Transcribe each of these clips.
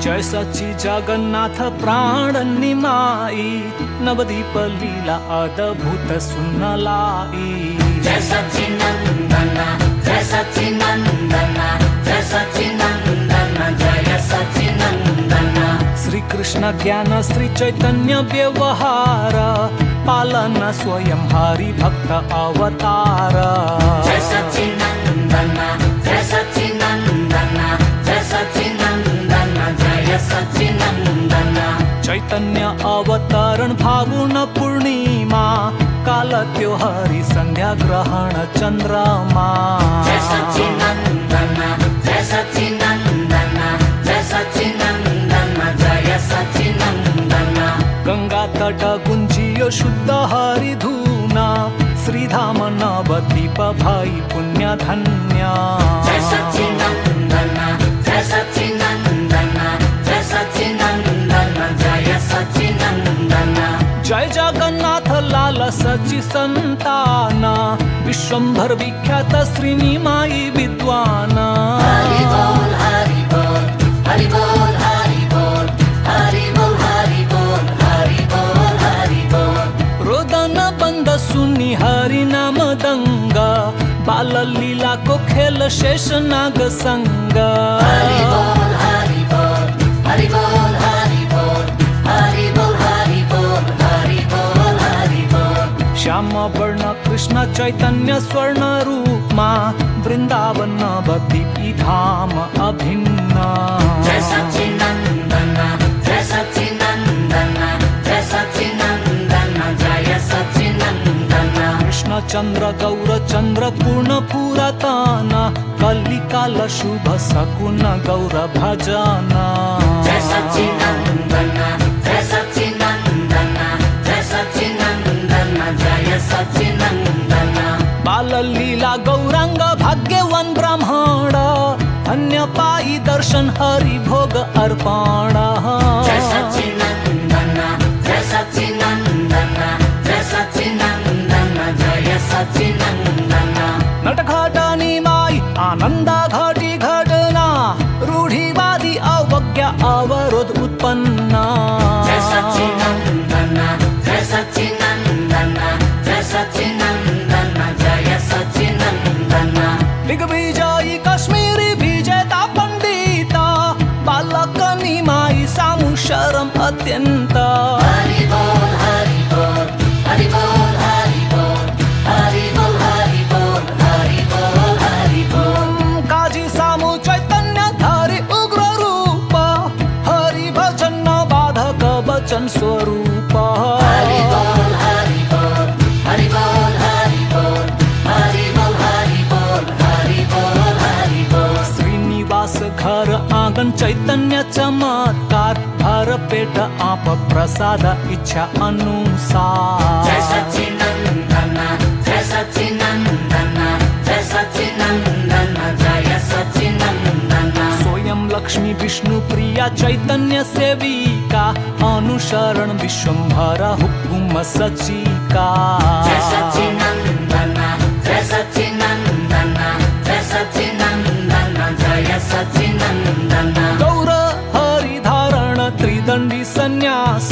जय सच्ची जगन्नाथ प्राण निमाई, नवदीप लीला अद्भुत सुनलाई। जय सच्चिनंदन जय सच्चिनंदन जय सच्चिनंदन जय सच्चिनंदन। श्री कृष्ण ज्ञान श्री चैतन्य व्यवहार, पालन स्वयं हरि भक्त अवतार। जय सच्चिनंदन जय सच्चिनंदन जय सच्चिनंदन जय सच्चिनंदन। चैतन्य अवतरण फागुन पूर्णिमा, काल त्योहारी संध्या ग्रहण चंद्रमा। जय सच्चिनंदन जय सच्चिनंदन जय सच्चिनंदन जय सच्चिनंदन। गंगा तट गुंजियो शुद्ध हरि धूना, श्रीधाम नवदीप भाई पुण्य धन्य। जय सच्चिनंदन जय सच्चिनंदन जय सच्चिनंदन जय सच्चिनंदन। जय जगन्नाथ लाल सची संतान, विश्वंभर विख्यात श्रीनिमाई विद्वान। हरि बोल हरि बोल हरि बोल हरि बोल हरि बोल हरि बोल हरि बोल हरि बोल। रोदन बंद सुनी हरि नाम दंग, बाल लीला को खेल शेष नाग संग। हरि बोल हरि बोल हरि बोल हरि बोल हरि बोल हरि बोल हरि बोल हरि बोल। श्याम वर्ण कृष्ण चैतन्य स्वर्ण रूपमा, वृंदावन नवदीप धाम अभिन्न। जय सच्चिनंदन जय सच्चिनंदन जय सच्चिनंदन जय सच्चिनंदन। कृष्ण चंद्र गौर चंद्र पूर्ण पुरातन, कलिकाल शुभ सकुन गौर भजन। जय सच्चिनंदन जय सच्चिनंदन जय सच्चिनंदन जय सच्चिनंदन। बाल लीला गौरांग भाग्यवान ब्राह्मण, धन्य पाई दर्शन हरि भोग अर्पण। जय सच्चिनंदन जय सच्चिनंदन जय सच्चिनंदन जय सच्चिनंदन। नटघट निमाई आनंद घटी घटना, रूढ़िवादी अवज्ञा अवरोध उत्पन्न। जय सच्चिनंदन जय सच्चिनंदन जय सच्चिनंदन जय सच्चिनंदन। दिग्विजयी कश्मीरी विजेता पंडिता, बालक निमाई सामु शरम अत्यंत। हरि बोल हरि बोल हरि बोल हरि बोल हरि बोल हरि बोल हरि बोल हरि बोल। काजी सामु चैतन्य धारी उग्र रूप, हरि भजन बाधक वचन स्वरूप। हरि बोल हरि बोल हरि बोल हरि बोल हरि बोल हरि बोल हरि बोल हरि बोल। श्रीनिवास घर आंगन चैतन्य चमत्कार, भर पेट आप प्रसाद इच्छा अनुसार। जय सच्चिनंदन जय सच्चिनंदन जय सच्चिनंदन जय सच्चिनंदन। स्वयं लक्ष्मी विष्णु प्रिया चैतन्य सेविका, अनुसरण विश्वंभर हुकुम सचिका। जय सच्चिनंदन जय सच्चिनंदन जय सच्चिनंदन जय सच्चिनंदन। गौर हरि धारण त्रिदंडी संन्यास,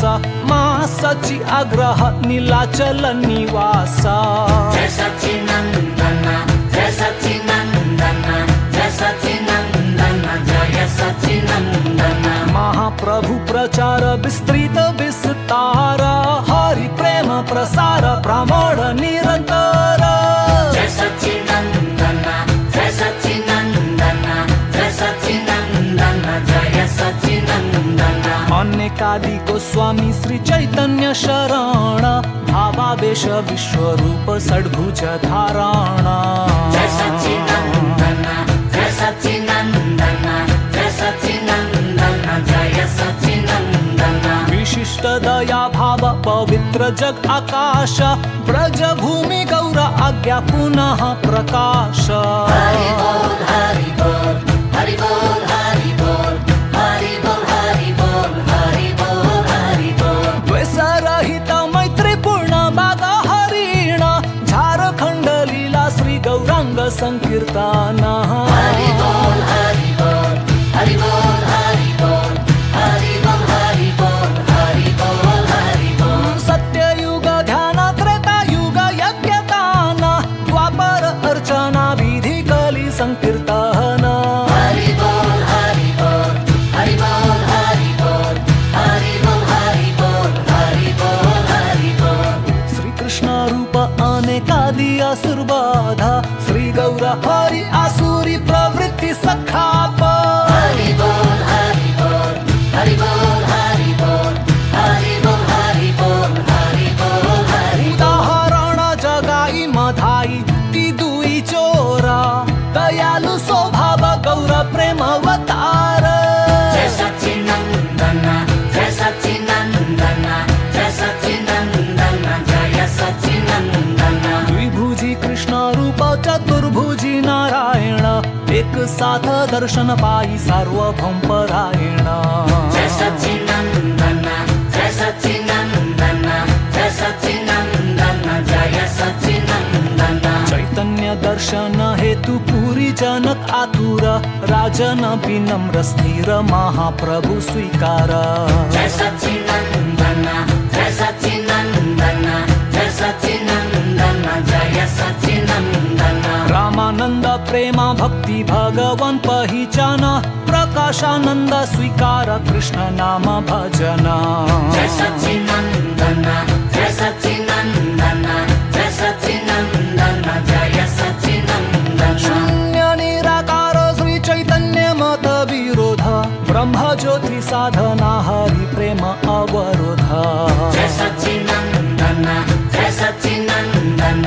मा सची आग्रह नीलाचल निवास। जय सच्चिनंदन जय सच्चिनंदन जय सच्चिनंदन जय सच्चिनंदन। महाप्रभु प्रचार विस्तृत विस्तार, हरि प्रेम प्रसार भ्रमण निरंतर। जय सच्चिनंदन जय सच्चिनंदन जय सच्चिनंदन जय सच्चिनंदन। अनेकादि गोस्वामी श्री चैतन्य शरण, भावावेश विश्वरूप षड्भुज धारण। जय सच्चिनंदन जय सच्चिनंदन जय सच्चिनंदन जय सच्चिनंदन। विशिष्ट दया भाव पवित्र जग आकाश, ब्रज भूमि गौर आज्ञा पुनः प्रकाश। हरि बोल हरि बोल हरि बोल हरि बोल हरि बोल हरि बोल हरि बोल हरि बोल। द्वेष रहित मैत्री पूर्ण बाग हरिण, झारखंड लीला श्री गौरांग संकीर्तन। हरि बोल हरि बोल हरि बोल हरि बोल संकीर्तन हरि बोल हरि बोल हरि बोल हरि बोल हरि बोल हरि बोल हरि बोल हरि बोल श्री कृष्ण रूप अनेकादि असुरबाधा श्री गौर हरि आसुरी प्रवृत्ति सखाप हरि बोल हरि बोल हरि बोल हरि बोल हरि बोल हरि बोल हरि बोल हरि उदाहरण जगाई मधाई ती दुई चोरा दयालु स्वभाव गौर प्रेम अवतार जय सच्चिनंदन जय सच्चिनंदन जय सच्चिनंदन जय सच्चिनंदन द्विभुजी कृष्ण रूप चतुर्भुजी नारायण एक साथ दर्शन पाई सार्वभौम परायण जय सच्चिनंदन जय सच्चिनंदन जय सच्चिनंदन जय सच्चिनंदन चैतन्य दर्शन हेतु पूरी जनक आतुर राजन विनम्र स्थिर महाप्रभु स्वीकार जय सच्चिनंदन जय सच्चिनंदन जय सच्चिनंदन जय सच्चिनंदन रामानंद प्रेमा भक्ति भगवन पहिचान प्रकाशानंद स्वीकार कृष्ण नाम भजन जय सच्चिनंदन जय सच्चिनंदन जय सच्चिनंदन जय सच्चिनंदन शून्य निराकार श्री चैतन्य मत विरोध ब्रह्म ज्योति साधना हरि प्रेम अवरोध जय सच्चिनंदन जय सच्चिनंदन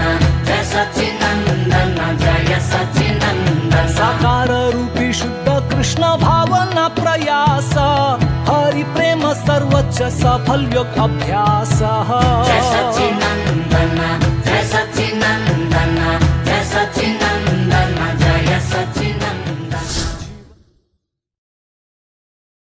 जय सच्चिनंदन जय सच्चिनंदन साकार रूपी शुद्ध कृष्ण भावना प्रयास हरि प्रेम सर्वोच्च सफल योग अभ्यास जय